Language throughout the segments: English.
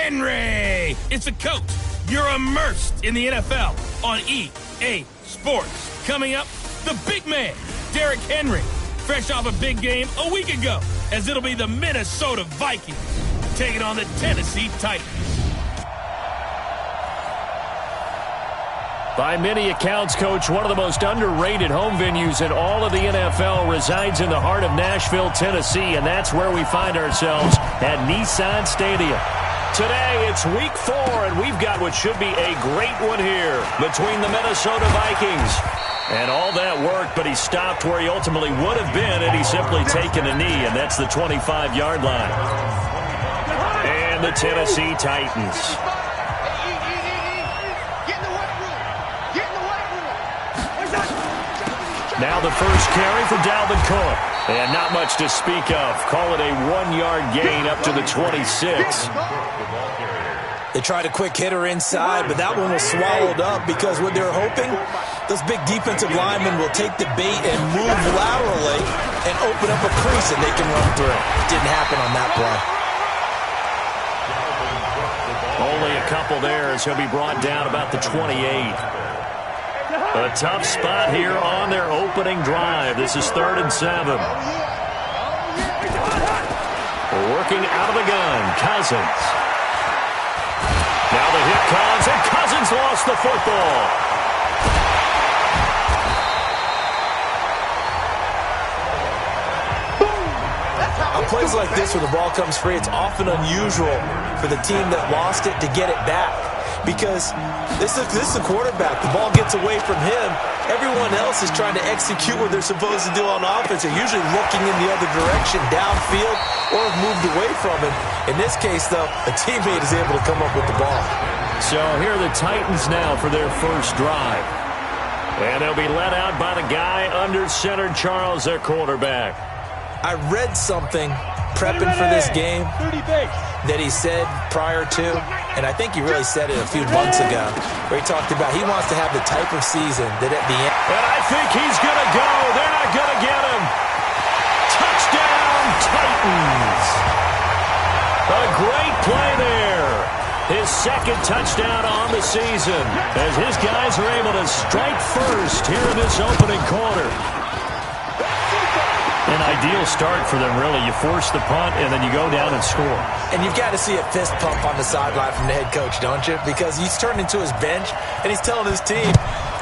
Henry. It's a coach. You're immersed in the NFL on EA Sports. Coming up, the big man, Derrick Henry, fresh off a big game a week ago, as it'll be the Minnesota Vikings taking on the Tennessee Titans. By many accounts, Coach, one of the most underrated home venues in all of the NFL resides in the heart of Nashville, Tennessee, and that's where we find ourselves at Nissan Stadium. Today, it's Week 4, and we've got what should be a great one here between the Minnesota Vikings. And all that worked, but he stopped where he ultimately would have been had he simply taken a knee, and that's the 25-yard line. And the Tennessee Titans. Now the first carry for Dalvin Cook. And not much to speak of. Call it a 1-yard gain up to the 26. They tried a quick hitter inside, but that one was swallowed up because what they're hoping, those big defensive linemen will take the bait and move laterally and open up a crease that they can run through. Didn't happen on that play. Only a couple there as he'll be brought down about the 28. A tough spot here on their opening drive. This is 3rd and 7. Working out of the gun, Cousins. Now the hit comes, and Cousins lost the football. On plays like this where the ball comes free, it's often unusual for the team that lost it to get it back. Because this is the quarterback. The ball gets away from him. Everyone else is trying to execute what they're supposed to do on offense. They're usually looking in the other direction, downfield, or have moved away from it. In this case, though, a teammate is able to come up with the ball. So here are the Titans now for their first drive. And they'll be led out by the guy under center, Charles, their quarterback. I read something prepping for this game that he said prior to, and I think he really said it a few months ago, where he talked about he wants to have the type of season that at the end. And I think he's going to go. They're not going to get him. Touchdown, Titans. A great play there. His second touchdown on the season as his guys are able to strike first here in this opening quarter. An ideal start for them, really. You force the punt, and then you go down and score. And you've got to see a fist pump on the sideline from the head coach, don't you? Because he's turned into his bench, and he's telling his team,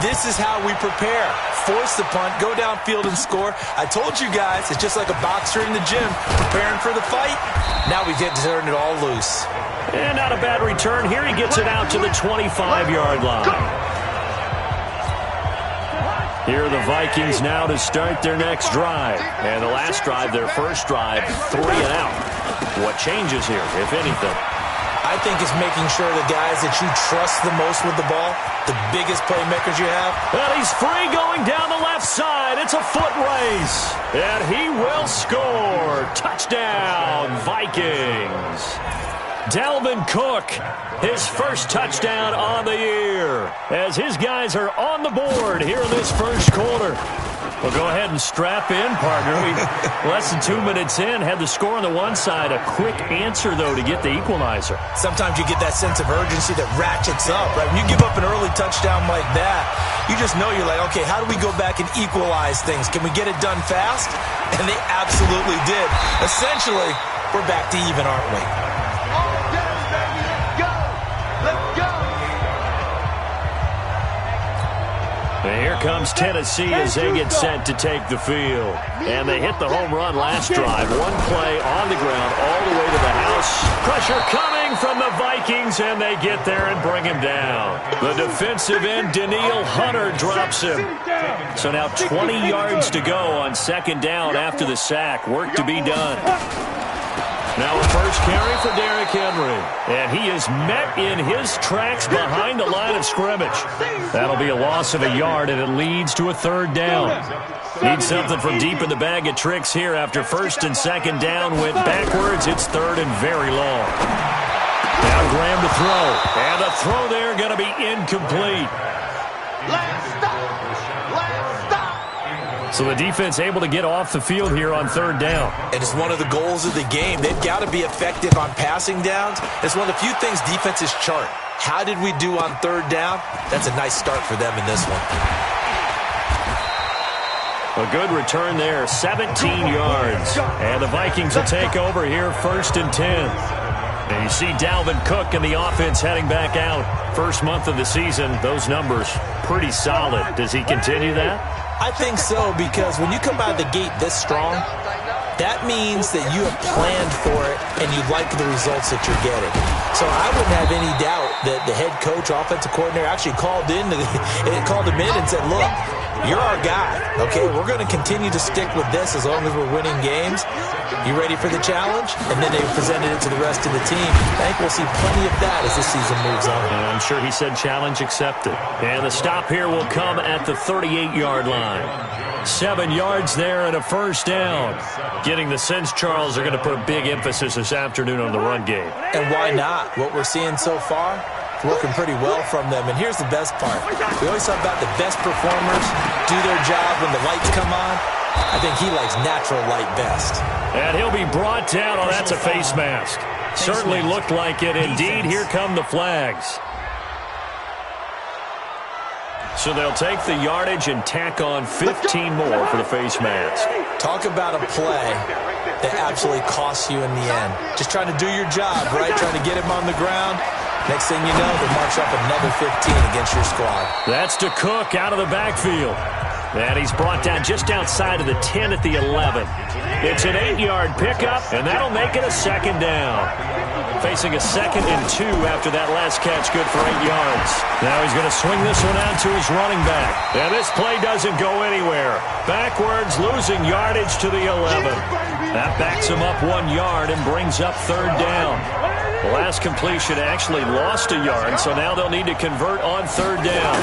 this is how we prepare. Force the punt, go downfield and score. I told you guys, it's just like a boxer in the gym, preparing for the fight. Now we get to turn it all loose. And not a bad return. Here he gets it out to the 25-yard line. Here are the Vikings now to start their next drive. And the last drive, their first drive, 3 and out. What changes here, if anything? I think it's making sure the guys that you trust the most with the ball, the biggest playmakers you have. And he's free going down the left side. It's a foot race. And he will score. Touchdown, Vikings. Dalvin Cook, his first touchdown on the year, as his guys are on the board here in this first quarter. Well, go ahead and strap in, partner. Less than 2 minutes in, had the score on the one side. A quick answer, though, to get the equalizer. Sometimes you get that sense of urgency that ratchets up, right? When you give up an early touchdown like that, you just know you're like, okay, how do we go back and equalize things? Can we get it done fast? And they absolutely did. Essentially, we're back to even, aren't we? And here comes Tennessee as they get set to take the field. And they hit the home run last drive. One play on the ground all the way to the house. Pressure coming from the Vikings, and they get there and bring him down. The defensive end, Danielle Hunter, drops him. So now 20 yards to go on second down after the sack. Work to be done. Now a first carry for Derrick Henry. And he is met in his tracks behind the line of scrimmage. That'll be a loss of a yard, and it leads to a third down. Need something from deep in the bag of tricks here after first and second down went backwards. It's third and very long. Now Graham to throw. And the throw there going to be incomplete. So the defense able to get off the field here on third down. And it's one of the goals of the game. They've got to be effective on passing downs. It's one of the few things defenses chart. How did we do on third down? That's a nice start for them in this one. A good return there, 17 yards. And the Vikings will take over here, 1st and 10. And you see Dalvin Cook and the offense heading back out. First month of the season, those numbers pretty solid. Does he continue that? I think so, because when you come out of the gate this strong, that means that you have planned for it and you like the results that you're getting. So I wouldn't have any doubt that the head coach, offensive coordinator, actually called him in and said, look, you're our guy, okay? We're going to continue to stick with this as long as we're winning games. You ready for the challenge? And then they presented it to the rest of the team. I think we'll see plenty of that as this season moves on. And I'm sure he said challenge accepted. And the stop here will come at the 38-yard line. 7 yards there and a first down. Getting the sense Charles are going to put a big emphasis this afternoon on the run game. And why not? What we're seeing so far, working pretty well from them. And here's the best part. We always talk about the best performers do their job when the lights come on. I think he likes natural light best. And he'll be brought down. Oh, that's a face mask. Certainly looked like it. Indeed, here come the flags. So they'll take the yardage and tack on 15 more for the face mask. Talk about a play that absolutely costs you in the end. Just trying to do your job, right? Trying to get him on the ground. Next thing you know, they march up another 15 against your squad. That's to Cook out of the backfield. And he's brought down just outside of the 10 at the 11. It's an 8-yard pickup, and that'll make it a second down. Facing a 2nd and 2 after that last catch, good for 8 yards. Now he's going to swing this one out to his running back. And this play doesn't go anywhere. Backwards, losing yardage to the 11. That backs him up 1 yard and brings up third down. The last completion actually lost a yard, so now they'll need to convert on third down.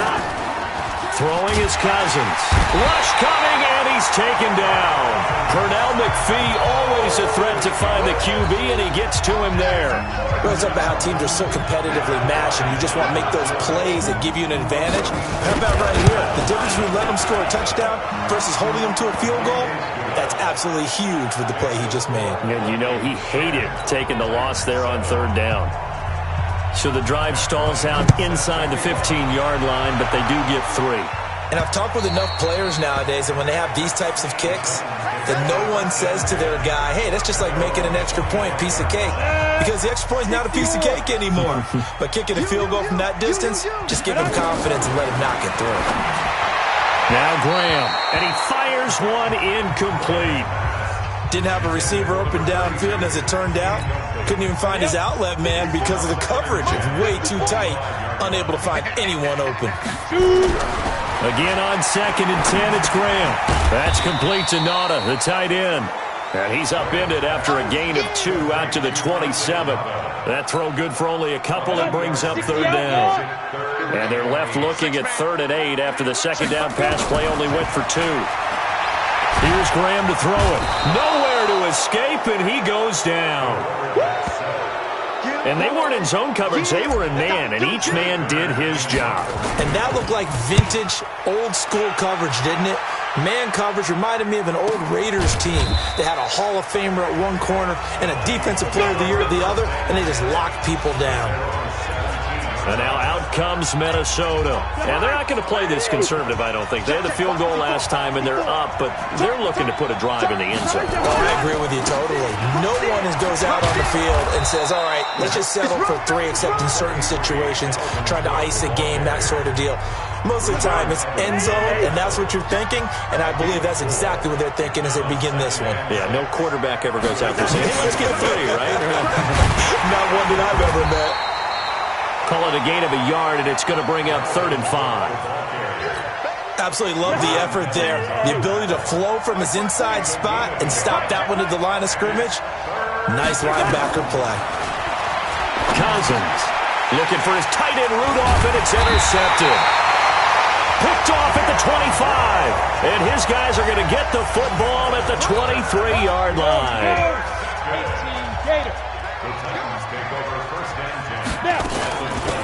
Throwing his Cousins. Rush coming, and he's taken down. Pernell McPhee, always a threat to find the QB, and he gets to him there. It goes up about how teams are so competitively matched, and you just want to make those plays that give you an advantage. How about right here? The difference between letting them score a touchdown versus holding them to a field goal, that's absolutely huge with the play he just made. And you know he hated taking the loss there on third down. So the drive stalls out inside the 15-yard line, but they do get 3. And I've talked with enough players nowadays that when they have these types of kicks, that no one says to their guy, hey, that's just like making an extra point, piece of cake. Because the extra point is not a piece of cake anymore. But kicking a field goal from that distance, just give him confidence and let him knock it through. Now Graham, and he fires one incomplete. Didn't have a receiver open downfield, and as it turned out, couldn't even find his outlet man because of the coverage. It's way too tight, unable to find anyone open. Again on 2nd and 10, it's Graham. That's complete to Nauta, the tight end. And he's upended after a gain of 2 out to the 27. That throw good for only a couple and brings up third down. And they're left looking at 3rd and 8 after the second down pass play only went for 2. Here's Graham to throw it. Nowhere to escape, and he goes down. And they weren't in zone coverage. They were in man, and each man did his job. And that looked like vintage, old-school coverage, didn't it? Man coverage reminded me of an old Raiders team that had a Hall of Famer at one corner and a Defensive Player of the Year at the other, and they just locked people down. And now out comes Minnesota. And they're not going to play this conservative, I don't think. They had the field goal last time, and they're up, but they're looking to put a drive in the end zone. Oh, I agree with you totally. No one goes out on the field and says, all right, let's just settle for 3, except in certain situations, trying to ice a game, that sort of deal. Most of the time, it's end zone, and that's what you're thinking, and I believe that's exactly what they're thinking as they begin this one. Yeah, no quarterback ever goes out there saying, hey, let's get 3, right? Not one that I've ever met. Call it a gain of a yard, and it's going to bring up 3rd and 5. Absolutely love the effort there. The ability to flow from his inside spot and stop that one at the line of scrimmage. Nice linebacker play. Cousins looking for his tight end Rudolph, and it's intercepted. Picked off at the 25. And his guys are going to get the football at the 23-yard line.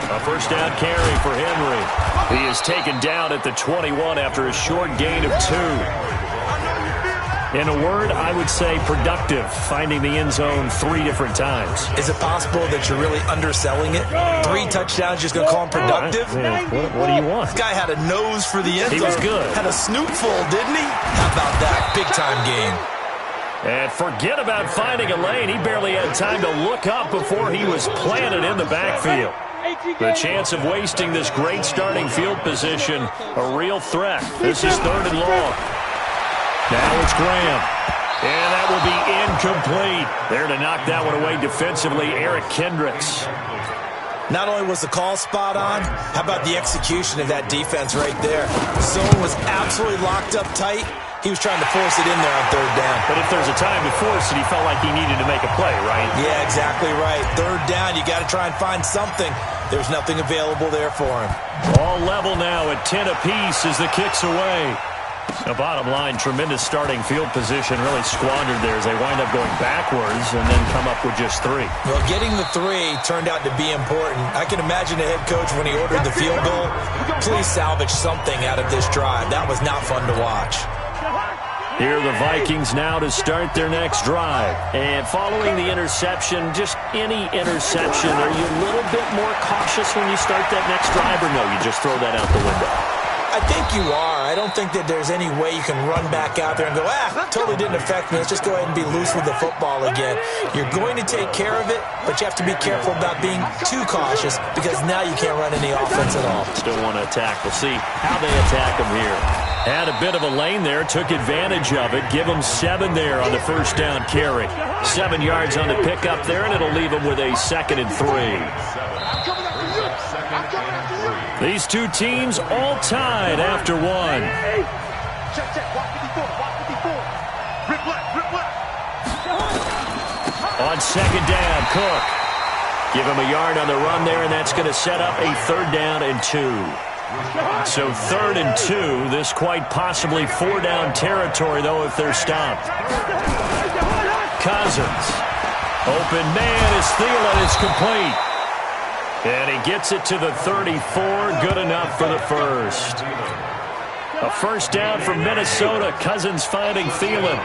A first down carry for Henry. He is taken down at the 21 after a short gain of 2. In a word, I would say productive, finding the end zone 3 different times. Is it possible that you're really underselling it? 3 touchdowns, just going to call him productive? What do you want? This guy had a nose for the end zone. He was good. Had a snootful, didn't he? How about that? Big-time game. And forget about finding a lane. He barely had time to look up before he was planted in the backfield. The chance of wasting this great starting field position, a real threat. This is 3rd and long. Now it's Graham. And that will be incomplete. There to knock that one away defensively, Eric Kendricks. Not only was the call spot on, how about the execution of that defense right there? Zone was absolutely locked up tight. He was trying to force it in there on 3rd down. But if there's a time to force it, he felt like he needed to make a play, right? Yeah, exactly right. 3rd down, you got to try and find something. There's nothing available there for him. All level now at 10 apiece as the kick's away. The bottom line, tremendous starting field position, really squandered there as they wind up going backwards and then come up with just 3. Well, getting the 3 turned out to be important. I can imagine the head coach when he ordered the field goal. Please salvage something out of this drive. That was not fun to watch. Here are the Vikings now to start their next drive. And following the interception, just any interception, are you a little bit more cautious when you start that next drive, or no, you just throw that out the window? I think you are. I don't think that there's any way you can run back out there and go, totally didn't affect me. Let's just go ahead and be loose with the football again. You're going to take care of it, but you have to be careful about being too cautious because now you can't run any offense at all. Still want to attack. We'll see how they attack them here. Had a bit of a lane there, took advantage of it. Give them 7 there on the 1st down carry. 7 yards on the pickup there, and it'll leave them with a 2nd and 3. These two teams all tied after 1. On 2nd down, Cook. Give him a yard on the run there, and that's going to set up a 3rd down and 2. So 3rd and 2, this quite possibly 4-down territory, though, if they're stopped. Cousins. Open man as Thielen is complete. And he gets it to the 34, good enough for the 1st. A 1st down from Minnesota. Cousins finding Thielen.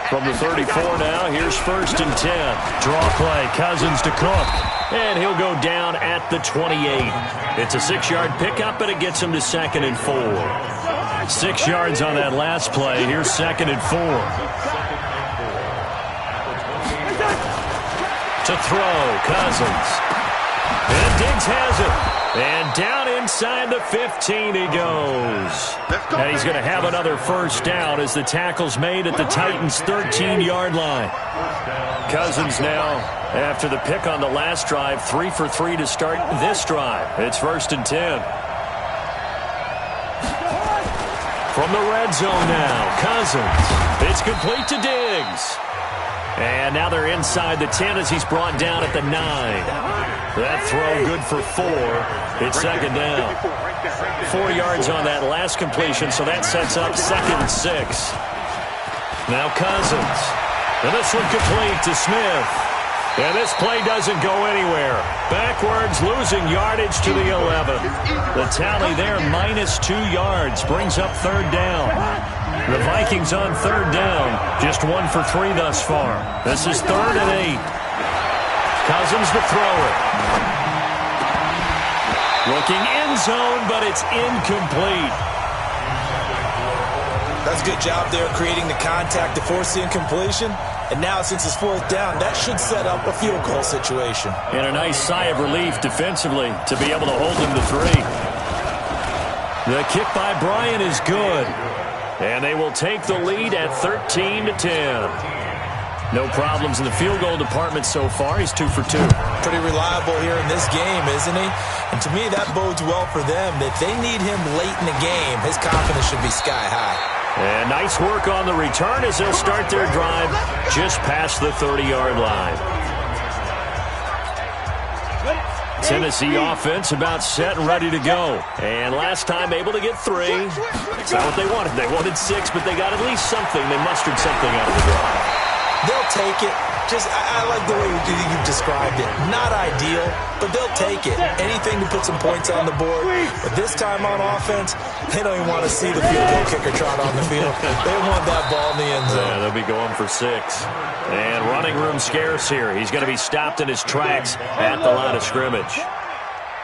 From the 34 now, here's 1st and 10. Draw play, Cousins to Cook. And he'll go down at the 28. It's a 6-yard pickup, but it gets him to 2nd and 4. 6 yards on that last play. Here's 2nd and 4. To throw, Cousins. And Diggs has it. And down inside the 15 he goes. And he's going to have another 1st down as the tackle's made at the Titans' 13-yard line. Cousins now, after the pick on the last drive, 3 for 3 to start this drive. It's 1st and 10. From the red zone now, Cousins. It's complete to Diggs. And now they're inside the 10 as he's brought down at the 9. That throw good for 4. It's 2nd down. 4 yards on that last completion, so that sets up 2nd and 6. Now Cousins. And this one complete to Smith. And this play doesn't go anywhere. Backwards, losing yardage to the 11. The tally there, -2 yards, brings up 3rd down. The Vikings on 3rd down, just 1 for 3 thus far. This is 3rd and 8. Cousins to throw it. Looking end zone, but it's incomplete. That's a good job there creating the contact to force the incompletion. And now, since it's 4th down, that should set up a field goal situation. And a nice sigh of relief defensively to be able to hold them to 3. The kick by Bryant is good. And they will take the lead at 13-10. No problems in the field goal department so far. He's 2 for 2. Pretty reliable here in this game, isn't he? And to me, that bodes well for them. If they need him late in the game, his confidence should be sky high. And nice work on the return as they'll start their drive just past the 30-yard line. Tennessee offense about set and ready to go. And last time able to get 3. That's not what they wanted. They wanted 6, but they got at least something. They mustered something out of the drive. They'll take it. I like the way you've described it. Not ideal, but they'll take it. Anything to put some points on the board. But this time on offense, they don't even want to see the field goal kicker trot on the field. They want that ball in the end zone. Yeah, they'll be going for 6. And running room scarce here. He's going to be stopped in his tracks at the line of scrimmage.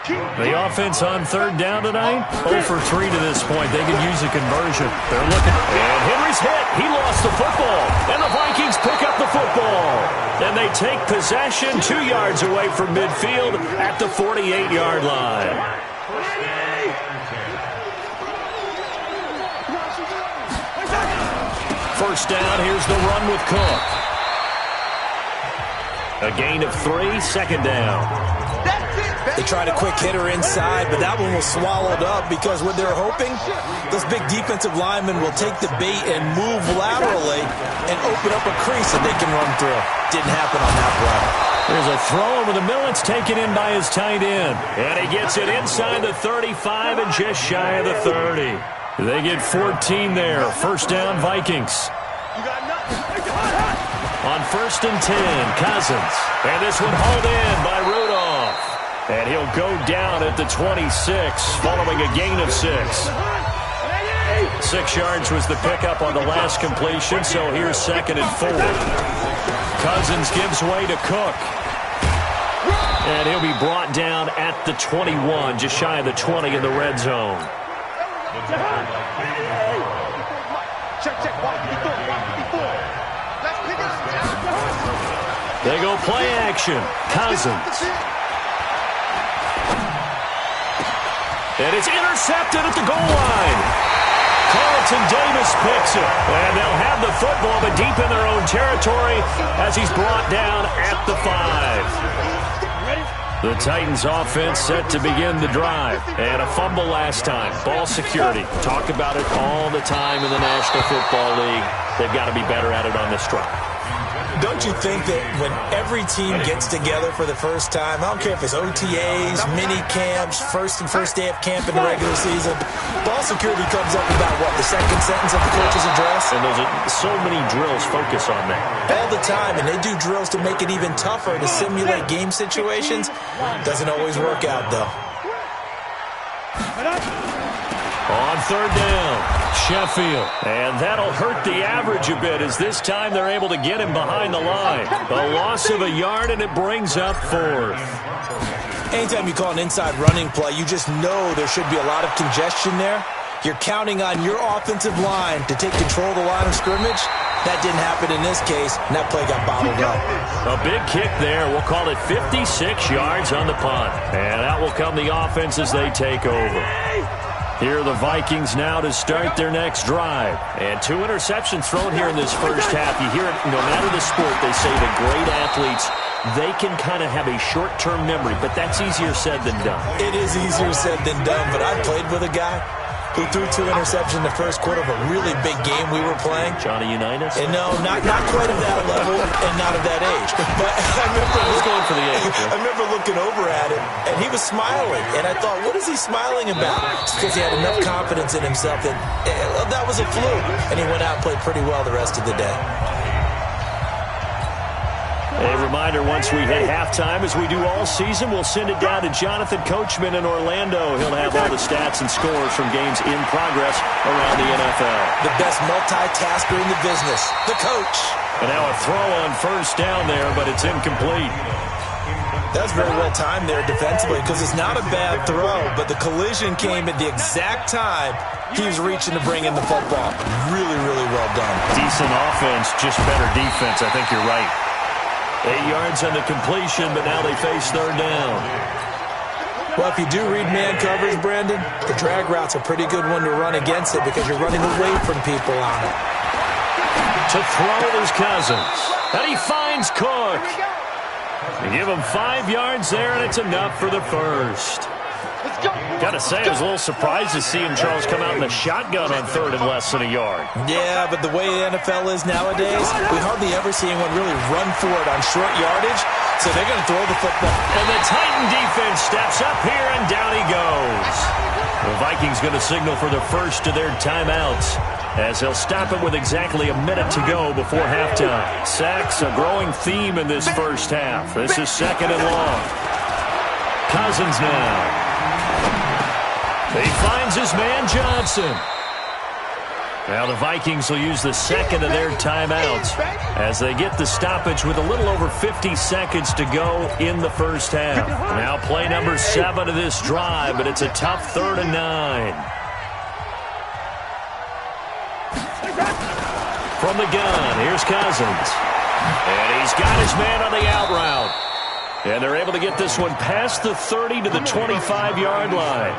The offense on 3rd down tonight, 0 for 3 to this point. They could use a conversion. They're looking. And Henry's hit. He lost the football. And the Vikings pick up the football. And they take possession 2 yards away from midfield at the 48-yard line. First down, here's the run with Cook. A gain of 3, 2nd down. They tried a quick hitter inside, but that one was swallowed up because what they're hoping, those big defensive linemen will take the bait and move laterally and open up a crease that they can run through. Didn't happen on that play. There's a throw over the middle. It's taken in by his tight end. And he gets it inside the 35 and just shy of the 30. They get 14 there. First down, Vikings. On 1st and 10, Cousins. And this one hauled in by Rudolph. And he'll go down at the 26, following a gain of 6. 6 yards was the pickup on the last completion, so here's 2nd and 4. Cousins gives way to Cook. And he'll be brought down at the 21, just shy of the 20 in the red zone. They go play action. Cousins. And it's intercepted at the goal line. Carlton Davis picks it. And they'll have the football, but deep in their own territory as he's brought down at the 5. The Titans offense set to begin the drive. And a fumble last time. Ball security. Talk about it all the time in the National Football League. They've got to be better at it on this drive. Don't you think that when every team gets together for the first time, I don't care if it's OTAs, mini camps, first day of camp in the regular season, ball security comes up about, what, the second sentence of the coach's address? And there's so many drills focus on that. All the time, and they do drills to make it even tougher to simulate game situations. Doesn't always work out, though. On 3rd down, Sheffield. And that'll hurt the average a bit as this time they're able to get him behind the line. A loss of a yard, and it brings up 4th. Anytime you call an inside running play, you just know there should be a lot of congestion there. You're counting on your offensive line to take control of the line of scrimmage. That didn't happen in this case, and that play got bottled up. A big kick there. We'll call it 56 yards on the punt. And that will come the offense as they take over. Here are the Vikings now to start their next drive. And 2 interceptions thrown here in this first half. You hear it, no matter the sport, they say the great athletes, they can kind of have a short-term memory, but that's easier said than done. It is easier said than done, but I played with a guy who threw 2 interceptions in the first quarter of a really big game we were playing. Johnny Unitas? And no, not quite at that level and not at that age. But I was going for the age. I remember looking over at him, and he was smiling. And I thought, what is he smiling about? It's because he had enough confidence in himself that that was a fluke. And he went out and played pretty well the rest of the day. A reminder, once we hit halftime, as we do all season, we'll send it down to Jonathan Coachman in Orlando. He'll have all the stats and scores from games in progress around the NFL. The best multitasker in the business, the coach. And now a throw on 1st down there, but it's incomplete. That was very well timed there defensively because it's not a bad throw, but the collision came at the exact time he was reaching to bring in the football. Really, really well done. Decent offense, just better defense. I think you're right. 8 yards on the completion, but now they face 3rd down. Well, if you do read man coverage, Brandon, the drag route's a pretty good one to run against it because you're running away from people on it. To throw is Cousins. And he finds Cook. They give him 5 yards there, and it's enough for the first. Got to say, I was a little surprised to see him, Charles, come out in the shotgun on 3rd and less than a yard. Yeah, but the way the NFL is nowadays, we hardly ever see anyone really run for it on short yardage, so they're going to throw the football. And the Titan defense steps up here, and down he goes. The Vikings going to signal for the first of their timeouts, as they'll stop it with exactly a minute to go before halftime. Sacks, a growing theme in this first half. This is 2nd and long. Cousins now. He finds his man Johnson. Now the Vikings will use the second of their timeouts as they get the stoppage with a little over 50 seconds to go in the first half. Now play number 7 of this drive, but it's a tough 3rd and 9. From the gun, here's Cousins. And he's got his man on the out route. And they're able to get this one past the 30 to the 25-yard line.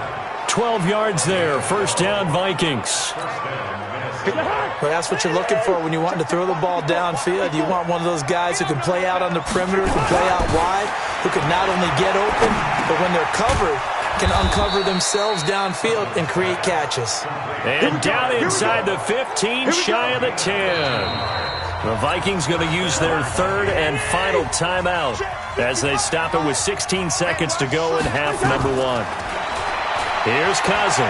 12 yards there, first down Vikings. Well, that's what you're looking for when you want to throw the ball downfield. You want one of those guys who can play out on the perimeter, who can play out wide, who can not only get open, but when they're covered, can uncover themselves downfield and create catches. And down inside the 15, shy of the 10. The Vikings going to use their 3rd and final timeout as they stop it with 16 seconds to go in half number 1. Here's Cousins.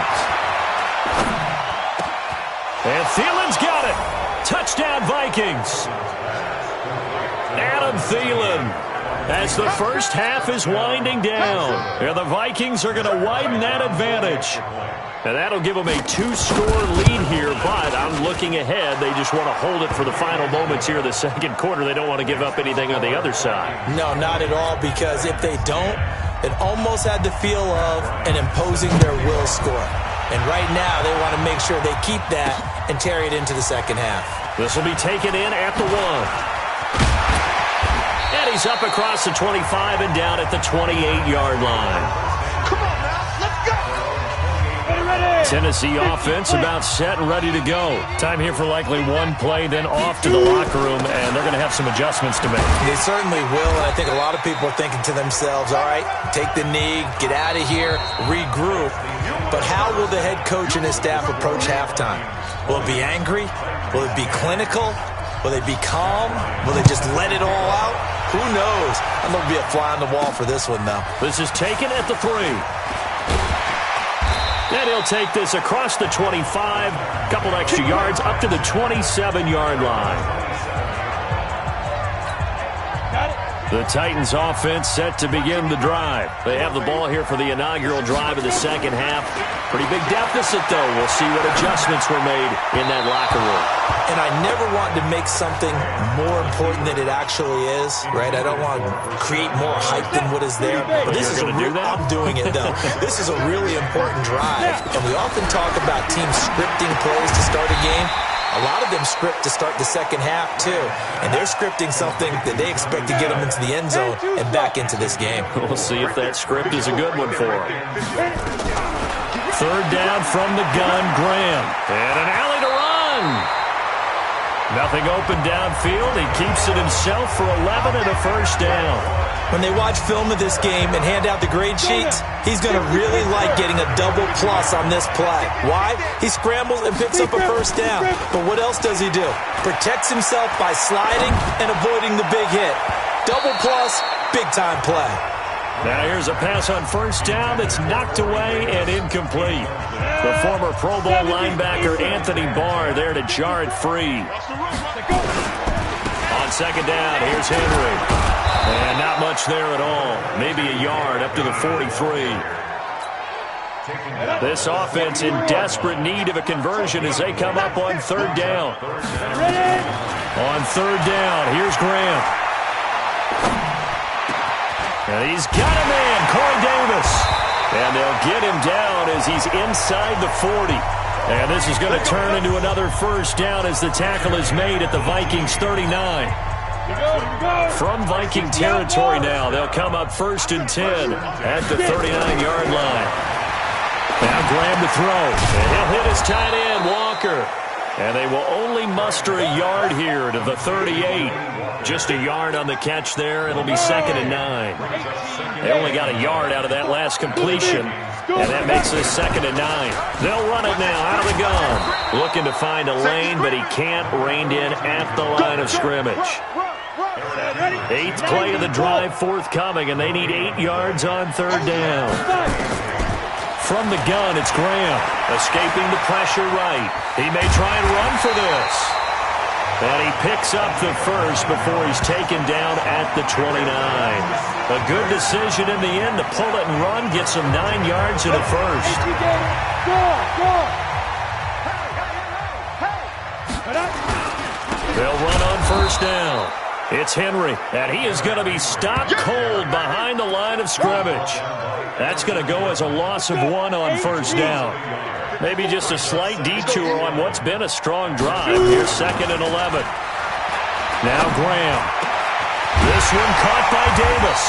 And Thielen's got it. Touchdown, Vikings. Adam Thielen, as the first half is winding down. And the Vikings are going to widen that advantage. And that'll give them a 2-score lead here, but I'm looking ahead. They just want to hold it for the final moments here of the second quarter. They don't want to give up anything on the other side. No, not at all, because if they don't, it almost had the feel of an imposing their will score. And right now, they want to make sure they keep that and carry it into the second half. This will be taken in at the 1. And he's up across the 25 and down at the 28-yard line. Come on now, let's go! Tennessee offense about set and ready to go. Time here for likely one play, then off to the locker room, and they're going to have some adjustments to make. They certainly will, and I think a lot of people are thinking to themselves, all right, take the knee, get out of here, regroup. But how will the head coach and his staff approach halftime? Will it be angry? Will it be clinical? Will they be calm? Will they just let it all out? Who knows? I'm going to be a fly on the wall for this one, though. This is taken at the 3. And he'll take this across the 25, couple extra yards up to the 27-yard line. The Titans offense set to begin the drive. They have the ball here for the inaugural drive of the second half. Pretty big deficit, though. We'll see what adjustments were made in that locker room. And I never want to make something more important than it actually is, right? I don't want to create more hype than what is there. But this is I'm doing it, though. This is a really important drive. And we often talk about teams scripting plays to start a game. A lot of them script to start the second half, too. And they're scripting something that they expect to get them into the end zone and back into this game. We'll see if that script is a good one for them. 3rd down from the gun, Graham. And an alley to run. Nothing open downfield. He keeps it himself for 11 and a first down. When they watch film of this game and hand out the grade sheets, he's going to really like getting a double plus on this play. Why? He scrambles and picks up a first down. But what else does he do? Protects himself by sliding and avoiding the big hit. Double plus, big-time play. Now here's a pass on first down that's knocked away and incomplete. The former Pro Bowl linebacker Anthony Barr there to jar it free. On second down, here's Henry. And not much there at all. Maybe a yard up to the 43. This offense in desperate need of a conversion as they come up on 3rd down. On 3rd down, here's Graham. And he's got a man, Corey Davis. And they'll get him down as he's inside the 40. And this is going to turn into another first down as the tackle is made at the Vikings 39. From Viking territory now, they'll come up 1st and 10 at the 39-yard line. Now Graham to throw. And he'll hit his tight end, Walker. And they will only muster a yard here to the 38. Just a yard on the catch there. It'll be 2nd and 9. They only got a yard out of that last completion. And that makes this 2nd and 9. They'll run it now out of the gun. Looking to find a lane, but he can't. Reined in at the line of scrimmage. 8th play of the drive forthcoming, and they need 8 yards on 3rd down. From the gun, it's Graham. Escaping the pressure right. He may try and run for this. And he picks up the first before he's taken down at the 29. A good decision in the end to pull it and run. Gets him 9 yards in a first. They'll run on first down. It's Henry, and he is going to be stopped cold behind the line of scrimmage. That's going to go as a loss of 1 on first down. Maybe just a slight detour on what's been a strong drive. Here's 2nd and 11. Now Graham. This one caught by Davis.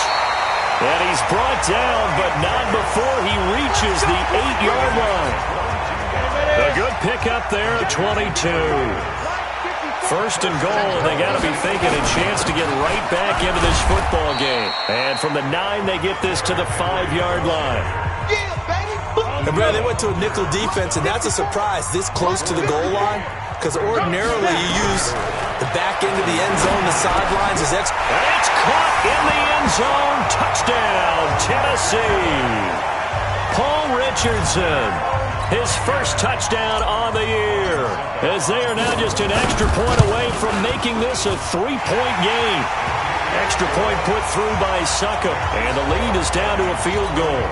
And he's brought down, but not before he reaches the 8-yard line. A good pickup there at 22. First and goal, and they got to be thinking a chance to get right back into this football game. And from the 9, they get this to the 5-yard line. And Brad, they went to a nickel defense, and that's a surprise this close to the goal line, because ordinarily you use the back end of the end zone, the sidelines as extra. And it's caught in the end zone. Touchdown, Tennessee. Paul Richardson, his first touchdown on the year, as they are now just an extra point away from making this a 3-point game. Extra point put through by Suckup, and the lead is down to a field goal.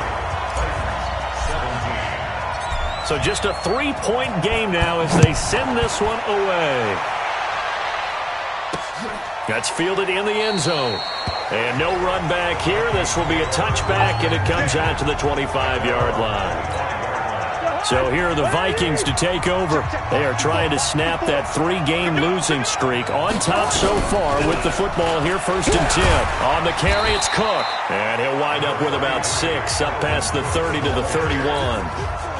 So just a 3-point game now as they send this one away. That's fielded in the end zone. And no run back here. This will be a touchback, and it comes out to the 25-yard line. So here are the Vikings to take over. They are trying to snap that 3-game losing streak. On top so far with the football here, 1st and 10. On the carry, it's Cook. And he'll wind up with about 6, up past the 30 to the 31.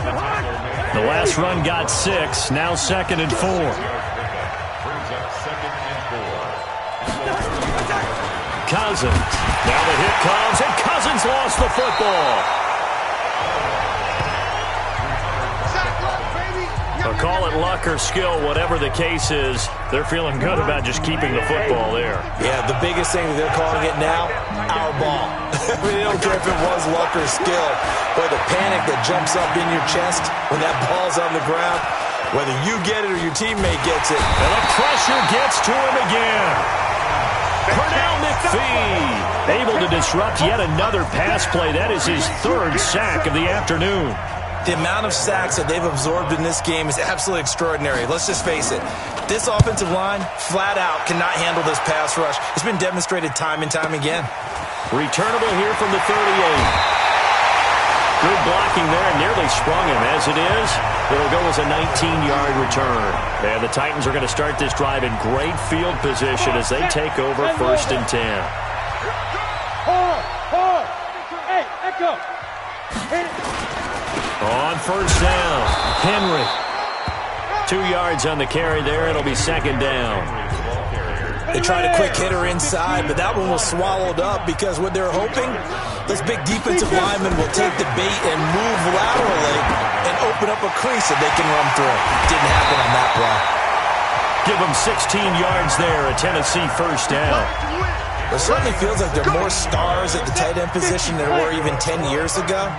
The last run got 6, now 2nd and 4. Cousins. Now the hit comes, and Cousins lost the football. Or call it luck or skill, whatever the case is, they're feeling good about just keeping the football there. Yeah, the biggest thing that they're calling it now, our ball. They don't care if it was luck or skill, or the panic that jumps up in your chest when that ball's on the ground, whether you get it or your teammate gets it. And the pressure gets to him again. Pernell McPhee able to disrupt yet another pass play. That is his 3rd sack of the afternoon. The amount of sacks that they've absorbed in this game is absolutely extraordinary. Let's just face it. This offensive line, flat out, cannot handle this pass rush. It's been demonstrated time and time again. Returnable here from the 38. Good blocking there, nearly sprung him. As it is, it'll go as a 19-yard return. And the Titans are going to start this drive in great field position as they take over 1st and 10. Hey, echo. On first down, Henry. 2 yards on the carry there. It'll be 2nd down. They tried a quick hitter inside, but that one was swallowed up because what they're hoping, this big defensive lineman will take the bait and move laterally and open up a crease that they can run through. Didn't happen on that play. Give them 16 yards there, a Tennessee first down. It certainly feels like there are more stars at the tight end position than there were even 10 years ago.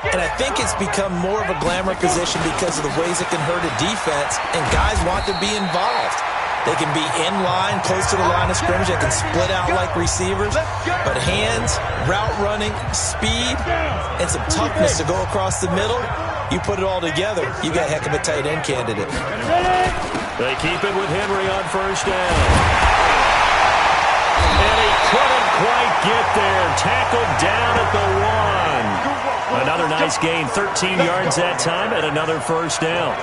And I think it's become more of a glamour position because of the ways it can hurt a defense, and guys want to be involved. They can be in line, close to the line of scrimmage. They can split out like receivers. But hands, route running, speed, and some toughness to go across the middle, you put it all together, you got a heck of a tight end candidate. They keep it with Henry on first down. And he couldn't quite get there. Tackled down at the 1. Another nice gain, 13 yards that time, and another first down.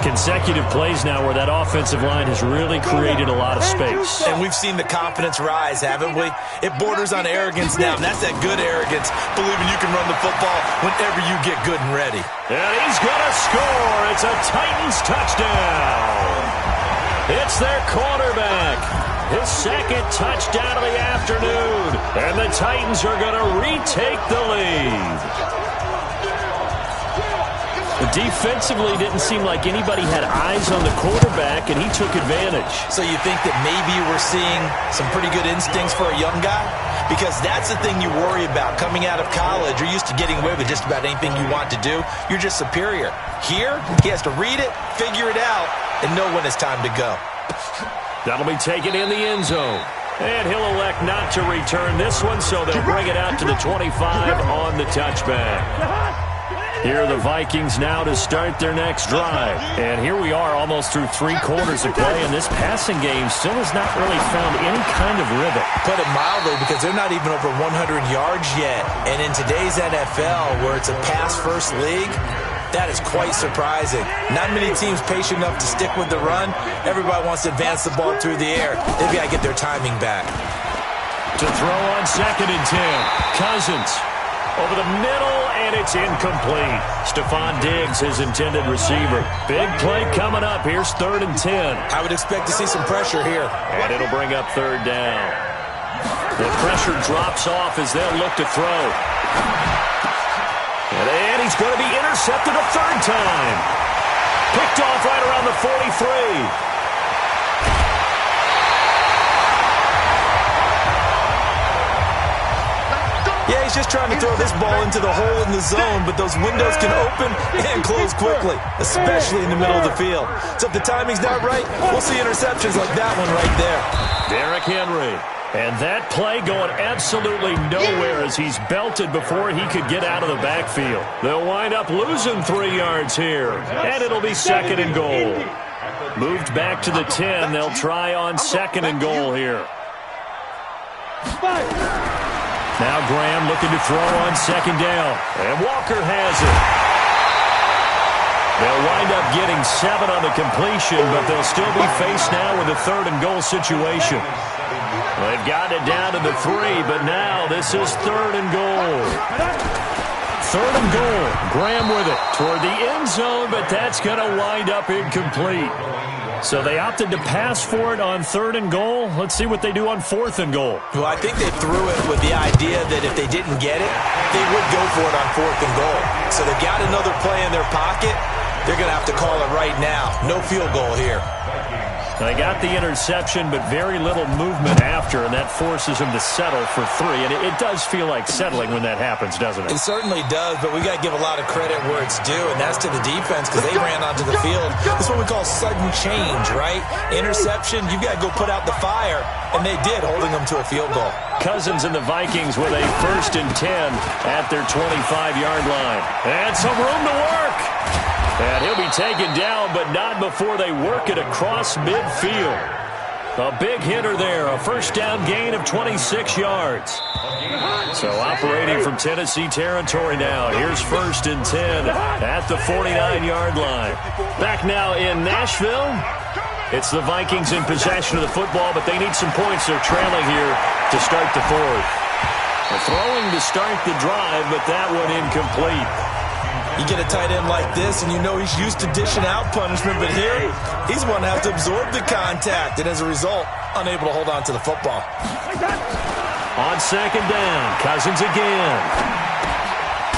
Consecutive plays now where that offensive line has really created a lot of space. And we've seen the confidence rise, haven't we? It borders on arrogance now, and that's that good arrogance, believing you can run the football whenever you get good and ready. And he's going to score. It's a Titans touchdown. It's their quarterback. His 2nd touchdown of the afternoon. And the Titans are going to retake the lead. But defensively, it didn't seem like anybody had eyes on the quarterback, and he took advantage. So you think that maybe we're seeing some pretty good instincts for a young guy? Because that's the thing you worry about. Coming out of college, you're used to getting away with just about anything you want to do. You're just superior. Here, he has to read it, figure it out, and know when it's time to go. That'll be taken in the end zone. And he'll elect not to return this one, so they'll bring it out to the 25 on the touchback. Here are the Vikings now to start their next drive. And here we are almost through 3 quarters of play, and this passing game still has not really found any kind of rhythm. Put it mildly, because they're not even over 100 yards yet. And in today's NFL, where it's a pass-first league, that is quite surprising. Not many teams patient enough to stick with the run. Everybody wants to advance the ball through the air. They've got to get their timing back. To throw on 2nd and 10. Cousins over the middle, and it's incomplete. Stephon Diggs, his intended receiver. Big play coming up. Here's 3rd and 10. I would expect to see some pressure here. And it'll bring up 3rd down. The pressure drops off as they'll look to throw. And he's going to be intercepted a 3rd time. Picked off right around the 43. Yeah, he's just trying to throw this ball into the hole in the zone, but those windows can open and close quickly, especially in the middle of the field. So if the timing's not right, we'll see interceptions like that one right there. Derrick Henry. And that play going absolutely nowhere as he's belted before he could get out of the backfield. They'll wind up losing 3 yards here, and it'll be 2nd and goal. Moved back to the 10. They'll try on 2nd and goal here. Now Graham looking to throw on 2nd down, and Walker has it. They'll wind up getting 7 on the completion, but they'll still be faced now with a 3rd and goal situation. They've gotten it down to the 3, but now this is 3rd and goal. 3rd and goal. Graham with it toward the end zone, but that's going to wind up incomplete. So they opted to pass for it on 3rd and goal. Let's see what they do on 4th and goal. Well, I think they threw it with the idea that if they didn't get it, they would go for it on 4th and goal. So they've got another play in their pocket. They're going to have to call it right now. No field goal here. They got the interception, but very little movement after, and that forces them to settle for 3. And it does feel like settling when that happens, doesn't it? It certainly does, but we got to give a lot of credit where it's due, and that's to the defense because they ran onto the field. This is what we call sudden change, right? Interception, you got to go put out the fire, and they did, holding them to a field goal. Cousins and the Vikings with a 1st and 10 at their 25-yard line. And some room to work. And he'll be taken down, but not before they work it across midfield. A big hitter there, a 1st down gain of 26 yards. So operating from Tennessee territory now. Here's 1st and 10 at the 49-yard line. Back now in Nashville. It's the Vikings in possession of the football, but they need some points. They're trailing here to start the 4th. They're throwing to start the drive, but that one incomplete. You get a tight end like this, and you know he's used to dishing out punishment, but here, he's one that has to absorb the contact, and as a result, unable to hold on to the football. On 2nd down, Cousins again.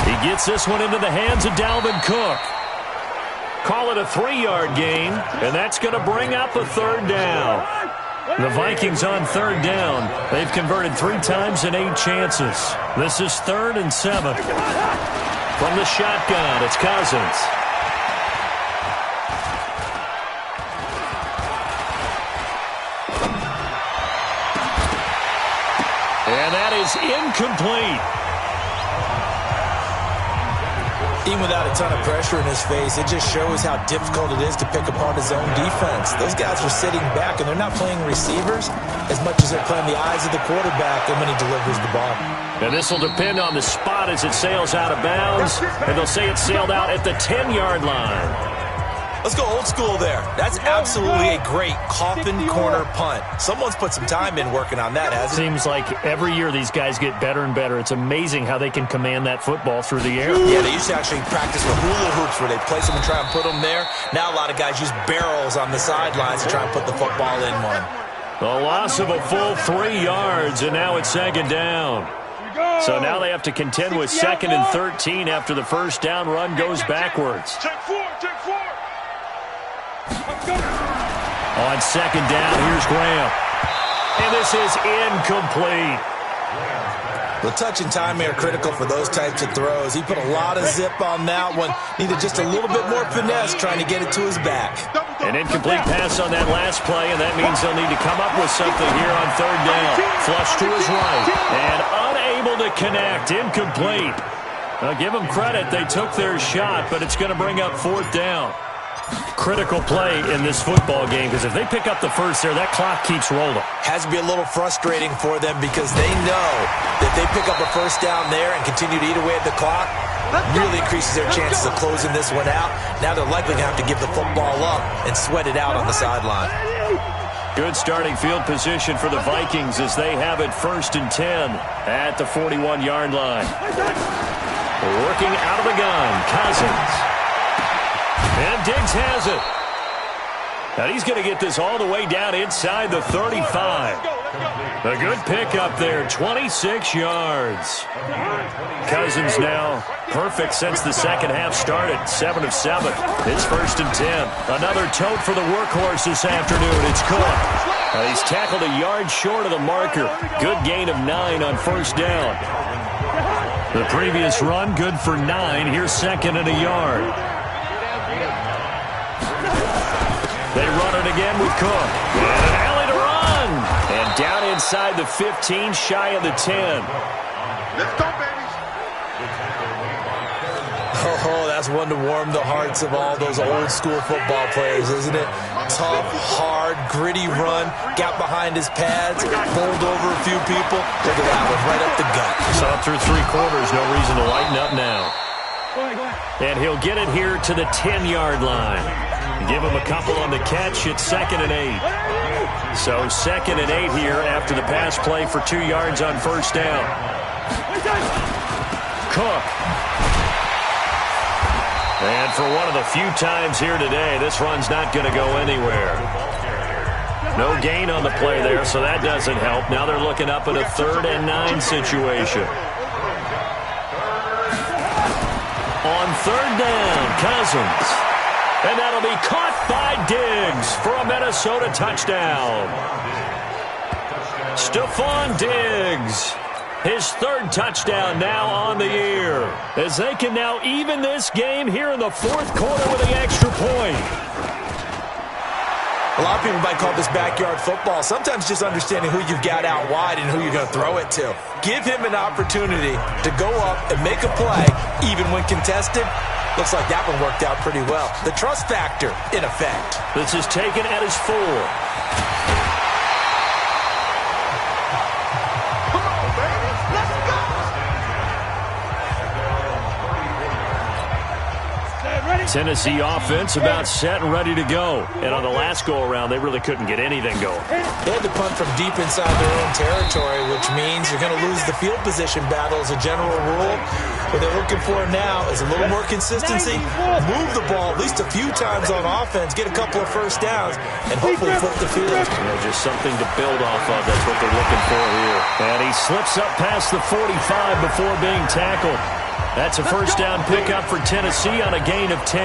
He gets this one into the hands of Dalvin Cook. Call it a 3-yard gain, and that's going to bring up a 3rd down. The Vikings on 3rd down. They've converted 3 times in 8 chances. This is 3rd and 7. From the shotgun, it's Cousins. And that is incomplete. Even without a ton of pressure in his face, it just shows how difficult it is to pick apart his own defense. Those guys are sitting back, and they're not playing receivers as much as they're playing the eyes of the quarterback and when he delivers the ball. And this will depend on the spot as it sails out of bounds, and they'll say it sailed out at the 10-yard line. Let's go old school there. That's absolutely a great coffin corner punt. Someone's put some time in working on that, hasn't it? Seems like every year these guys get better and better. It's amazing how they can command that football through the air. Yeah, they used to actually practice with hula hoops where they place them and try and put them there. Now a lot of guys use barrels on the sidelines to try and put the football in one. The loss of a full 3 yards, and now it's 2nd down. So now they have to contend with 2nd and 13 after the first down run goes backwards. Take four. On 2nd down, here's Graham. And this is incomplete. The touch and time are critical for those types of throws. He put a lot of zip on that one. Needed just a little bit more finesse trying to get it to his back. An incomplete pass on that last play, and that means they'll need to come up with something here on 3rd down. Flush to his right, and unable to connect. Incomplete. Now, give them credit. They took their shot, but it's going to bring up 4th down. Critical play in this football game, because if they pick up the first there, that clock keeps rolling. Has to be a little frustrating for them because they know that they pick up a first down there and continue to eat away at the clock, really increases their chances of closing this one out. Now they're likely going to have to give the football up and sweat it out on the sideline. Good starting field position for the Vikings as they have it 1st and 10 at the 41-yard line. Working out of the gun, Cousins. And Diggs has it. Now he's going to get this all the way down inside the 35. A good pickup there, 26 yards. Cousins now perfect since the second half started, 7 of 7. It's 1st and 10. Another tote for the workhorse this afternoon. It's Cook. He's tackled a yard short of the marker. Good gain of 9 on 1st down. The previous run, good for 9. Here's 2nd and a yard. They run it again with Cook. And an alley to run. And down inside the 15, shy of the 10. Let's go, baby. Oh, that's one to warm the hearts of all those old school football players, isn't it? Tough, hard, gritty run. Got behind his pads, bowled over a few people. Look at that one, right up the gut. Saw through 3 quarters, no reason to lighten up now. And he'll get it here to the 10-yard line. Give him a couple on the catch. It's 2nd and 8. So 2nd and 8 here after the pass play for 2 yards on 1st down. Cook. And for one of the few times here today, this run's not going to go anywhere. No gain on the play there, so that doesn't help. Now they're looking up at a 3rd and 9 situation. On 3rd down, Cousins. And that'll be caught by Diggs for a Minnesota touchdown. Stephon Diggs, his 3rd touchdown now on the year, as they can now even this game here in the 4th quarter with an extra point. A lot of people might call this backyard football. Sometimes just understanding who you've got out wide and who you're going to throw it to. Give him an opportunity to go up and make a play, even when contested. Looks like that one worked out pretty well. The trust factor in effect. This is taken at his 4. Come on, baby. Let's go. Tennessee offense about set and ready to go. And on the last go-around, they really couldn't get anything going. They had to punt from deep inside their own territory, which means you're going to lose the field position battle as a general rule. What they're looking for now is a little more consistency, move the ball at least a few times on offense, get a couple of first downs, and hopefully flip the field. Just something to build off of. That's what they're looking for here. And he slips up past the 45 before being tackled. That's a first down pickup for Tennessee on a gain of 10.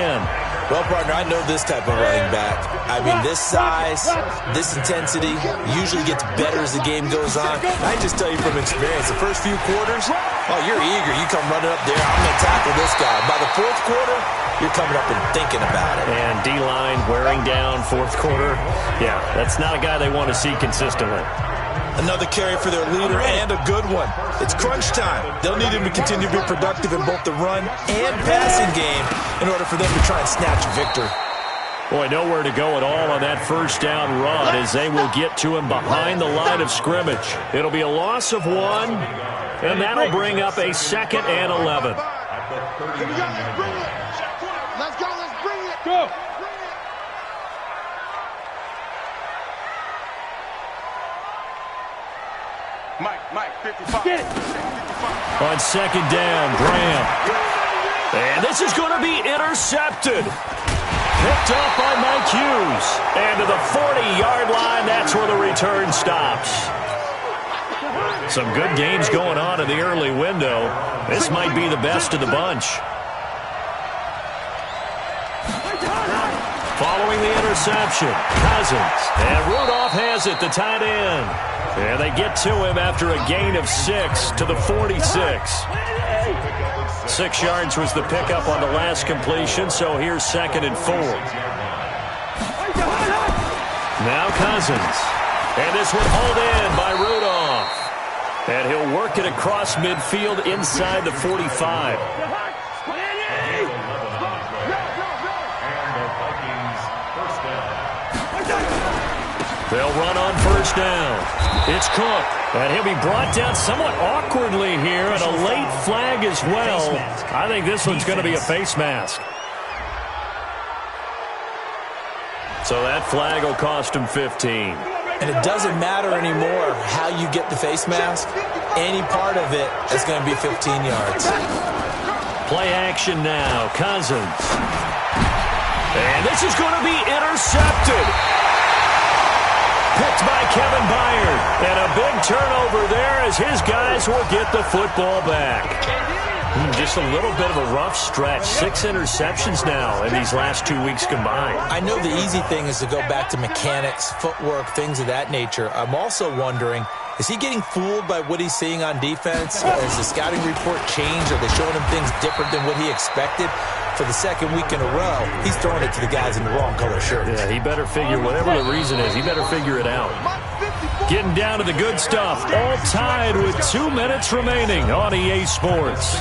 Well, partner, I know this type of running back. I mean, this size, this intensity usually gets better as the game goes on. I just tell you from experience, the first few quarters, oh, you're eager. You come running up there, I'm going to tackle this guy. By the 4th quarter, you're coming up and thinking about it. And D-line wearing down 4th quarter. Yeah, that's not a guy they want to see consistently. Another carry for their leader and a good one. It's crunch time. They'll need him to continue to be productive in both the run and passing game in order for them to try and snatch a victory. Boy, nowhere to go at all on that first down run as they will get to him behind the line of scrimmage. It'll be a loss of 1, and that'll bring up a 2nd and 11. Here we go. Let's bring it. Let's go. Let's bring it. Go. Mike, 55. Get it. On 2nd down, Graham. And this is going to be intercepted. Picked up by Mike Hughes. And to the 40-yard line, that's where the return stops. Some good games going on in the early window. This might be the best of the bunch. Following the interception, Cousins. And Rudolph has it, the tight end. And they get to him after a gain of 6 to the 46. 6 yards was the pickup on the last completion, so here's 2nd and 4. Now Cousins. And this one hauled in by Rudolph. And he'll work it across midfield inside the 45. They'll run on 1st down. It's Cook. And he'll be brought down somewhat awkwardly here, and a late flag as well. I think this one's going to be a face mask. So that flag will cost him 15. And it doesn't matter anymore how you get the face mask. Any part of it is going to be 15 yards. Play action now. Cousins. And this is going to be intercepted. Picked by Kevin Byard. And a big turnover there as his guys will get the football back. Just a little bit of a rough stretch. 6 interceptions now in these last 2 weeks combined. I know the easy thing is to go back to mechanics, footwork, things of that nature. I'm also wondering, is he getting fooled by what he's seeing on defense? Has the scouting report changed? Are they showing him things different than what he expected? For the 2nd week in a row, he's throwing it to the guys in the wrong color shirts. Yeah, he better figure, whatever the reason is, he better figure it out. Getting down to the good stuff, all tied with 2 minutes remaining on EA Sports.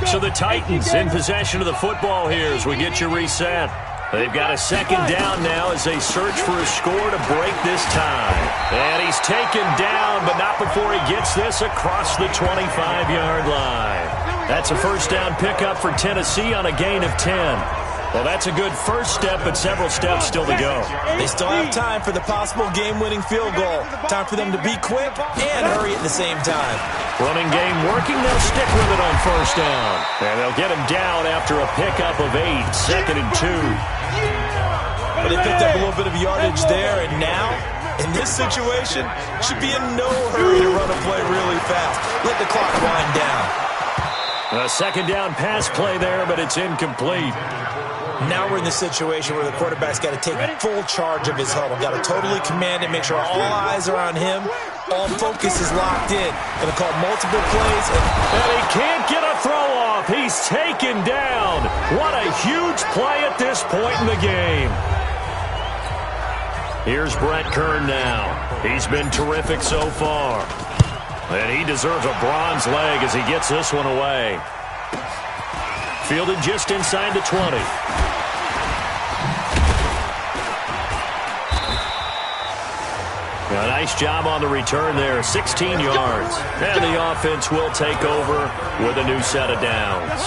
So the Titans in possession of the football here as we get you reset. They've got a 2nd down now as they search for a score to break this tie. And he's taken down, but not before he gets this across the 25-yard line. That's a 1st down pickup for Tennessee on a gain of 10. Well, that's a good first step, but several steps still to go. They still have time for the possible game-winning field goal. Time for them to be quick and hurry at the same time. Running game working. They'll stick with it on 1st down. And they'll get him down after a pickup of 8, 2nd and 2. But they picked up a little bit of yardage there, and now, in this situation, should be in no hurry to run a play really fast. Let the clock wind down. A 2nd down pass play there, but it's incomplete. Now we're in the situation where the quarterback's got to take full charge of his huddle. Got to totally command it, make sure all eyes are on him. All focus is locked in. Going to call multiple plays. And he can't get a throw off. He's taken down. What a huge play at this point in the game. Here's Brett Kern now. He's been terrific so far. And he deserves a bronze leg as he gets this one away. Fielded just inside the 20. A nice job on the return there, 16 yards. And the offense will take over with a new set of downs.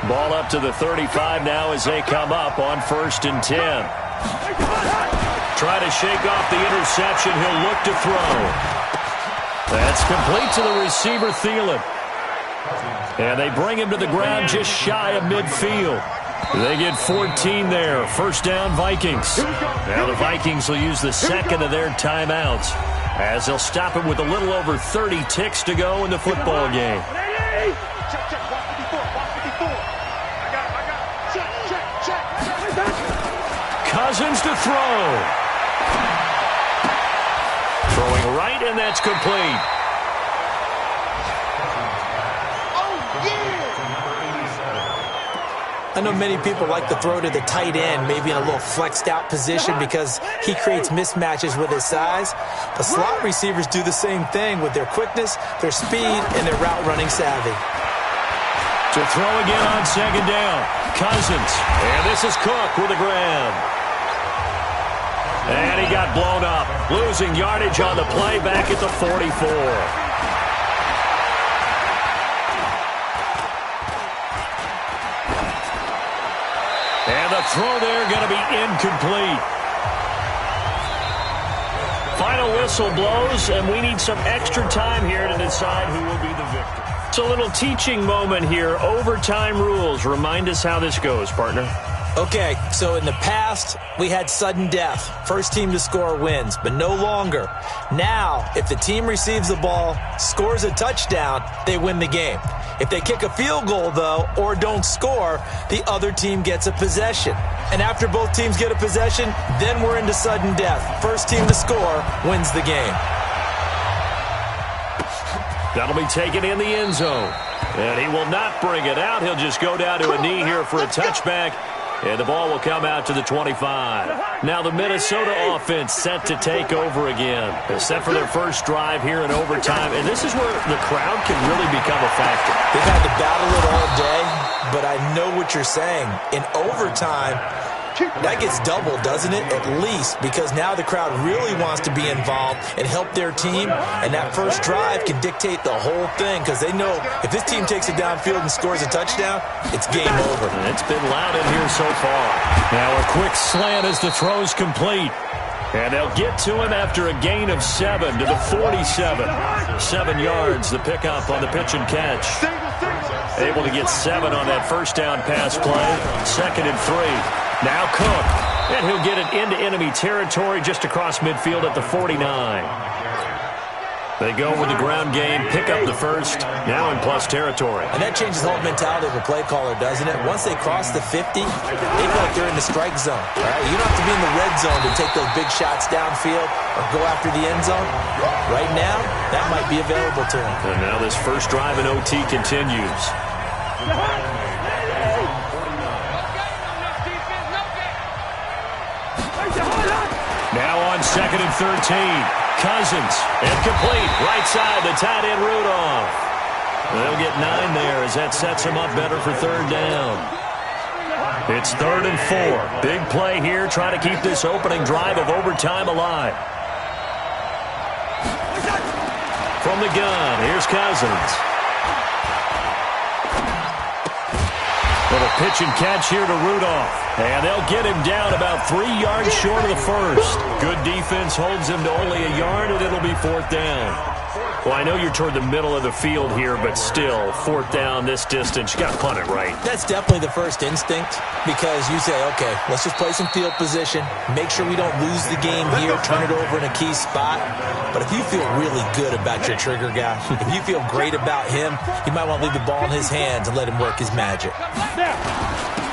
Ball up to the 35 now as they come up on 1st and 10. Try to shake off the interception. He'll look to throw. That's complete to the receiver, Thielen. And they bring him to the ground just shy of midfield. They get 14 there. 1st down, Vikings. Now the Vikings will use the 2nd of their timeouts as they'll stop it with a little over 30 ticks to go in the football game. Cousins to throw. Throwing right, and that's complete. I know many people like to throw to the tight end, maybe in a little flexed out position because he creates mismatches with his size. But slot receivers do the same thing with their quickness, their speed, and their route running savvy. To throw again on 2nd down, Cousins. And this is Cook with a grab. And he got blown up, losing yardage on the play back at the 44. And the throw there going to be incomplete. Final whistle blows, and we need some extra time here to decide who will be the victor. It's a little teaching moment here. Overtime rules. Remind us how this goes, partner. Okay, so in the past, we had sudden death. First team to score wins, but no longer. Now, if the team receives the ball, scores a touchdown, they win the game. If they kick a field goal, though, or don't score, the other team gets a possession. And after both teams get a possession, then we're into sudden death. First team to score wins the game. That'll be taken in the end zone. And he will not bring it out. He'll just go down to a knee here for a touchback. And the ball will come out to the 25. Now the Minnesota offense set to take over again. Set for their first drive here in overtime. And this is where the crowd can really become a factor. They've had to battle it all day, but I know what you're saying. In overtime, that gets doubled, doesn't it? At least, because now the crowd really wants to be involved and help their team, and that first drive can dictate the whole thing because they know if this team takes it downfield and scores a touchdown, it's game over. It's been loud in here so far. Now a quick slant as the throw's complete. And they'll get to him after a gain of 7 to the 47. 7 yards, the pickup on the pitch and catch. Able to get 7 on that first down pass play. 2nd and 3. Now Cook, and he'll get it into enemy territory just across midfield at the 49. They go with the ground game, pick up the first, now in plus territory. And that changes the whole mentality of a play caller, doesn't it? Once they cross the 50, they feel like they're in the strike zone. All right? You don't have to be in the red zone to take those big shots downfield or go after the end zone. Right now, that might be available to them. And now this first drive in OT continues. Now on 2nd and 13. Cousins, incomplete. Right side, the tight end Rudolph. They'll get 9 there as that sets him up better for 3rd down. It's 3rd and 4. Big play here, trying to keep this opening drive of overtime alive. From the gun, here's Cousins. Little pitch and catch here to Rudolph. And they'll get him down about 3 yards short of the first. Good defense holds him to only a yard, and it'll be 4th down. Well, I know you're toward the middle of the field here, but still, 4th down this distance, you got to punt it right. That's definitely the first instinct because you say, okay, let's just play some field position, make sure we don't lose the game here, turn it over in a key spot. But if you feel really good about your trigger guy, if you feel great about him, you might want to leave the ball in his hands and let him work his magic.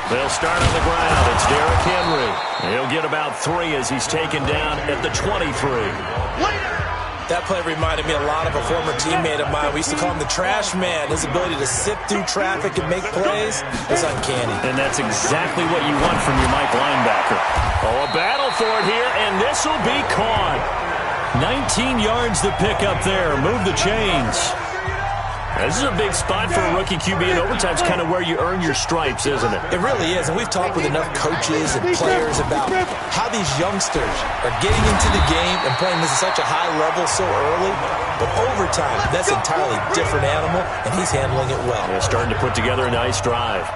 They'll start on the ground. It's Derrick Henry. He'll get about 3 as he's taken down at the 23. That play reminded me a lot of a former teammate of mine. We used to call him the trash man. His ability to sift through traffic and make plays is uncanny. And that's exactly what you want from your Mike linebacker. Oh, a battle for it here, and this will be caught. 19 yards to pick up there. Move the chains. This is a big spot for a rookie QB, and overtime's kind of where you earn your stripes, isn't it? It really is, and we've talked with enough coaches and players about how these youngsters are getting into the game and playing this at such a high level so early. But overtime, that's an entirely different animal, and he's handling it well. Yeah, starting to put together a nice drive.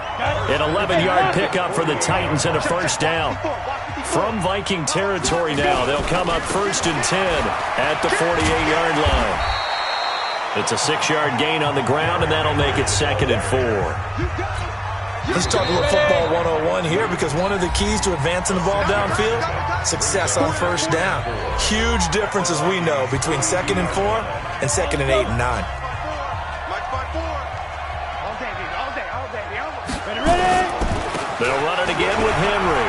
An 11-yard pickup for the Titans and a first down. From Viking territory now, they'll come up 1st and 10 at the 48-yard line. It's a 6-yard gain on the ground, and that'll make it 2nd and 4. Let's talk a little football 101 here because one of the keys to advancing the ball downfield, success on first down. Huge difference, as we know, between 2nd and 4 and 2nd and 8 and 9. They'll run it again with Henry.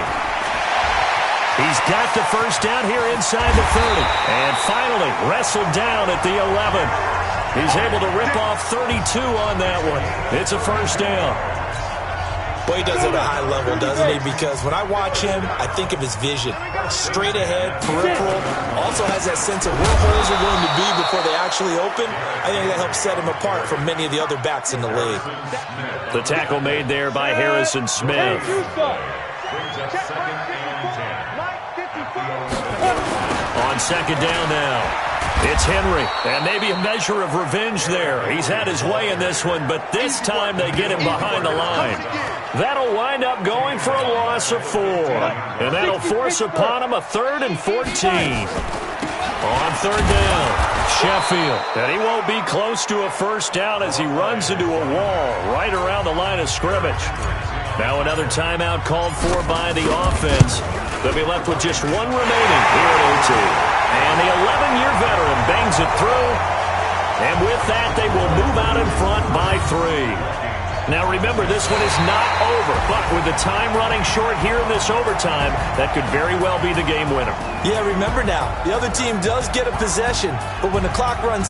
He's got the first down here inside the 30. And finally wrestled down at the 11. He's able to rip off 32 on that one. It's a first down. Boy, he does it at a high level, doesn't he? Because when I watch him, I think of his vision. Straight ahead, peripheral. Also has that sense of where holes are going to be before they actually open. I think that helps set him apart from many of the other backs in the league. The tackle made there by Harrison Smith. On 2nd down now. It's Henry, and maybe a measure of revenge there. He's had his way in this one, but this time they get him behind the line. That'll wind up going for a loss of 4. And that'll force upon him a 3rd and 14. On 3rd down, Sheffield. And he won't be close to a first down as he runs into a wall right around the line of scrimmage. Now another timeout called for by the offense. They'll be left with just one remaining here at OT. And the 11-year veteran bangs it through. And with that, they will move out in front by 3. Now remember, this one is not over. But with the time running short here in this overtime, that could very well be the game winner. Yeah, remember now, the other team does get a possession. But when the clock runs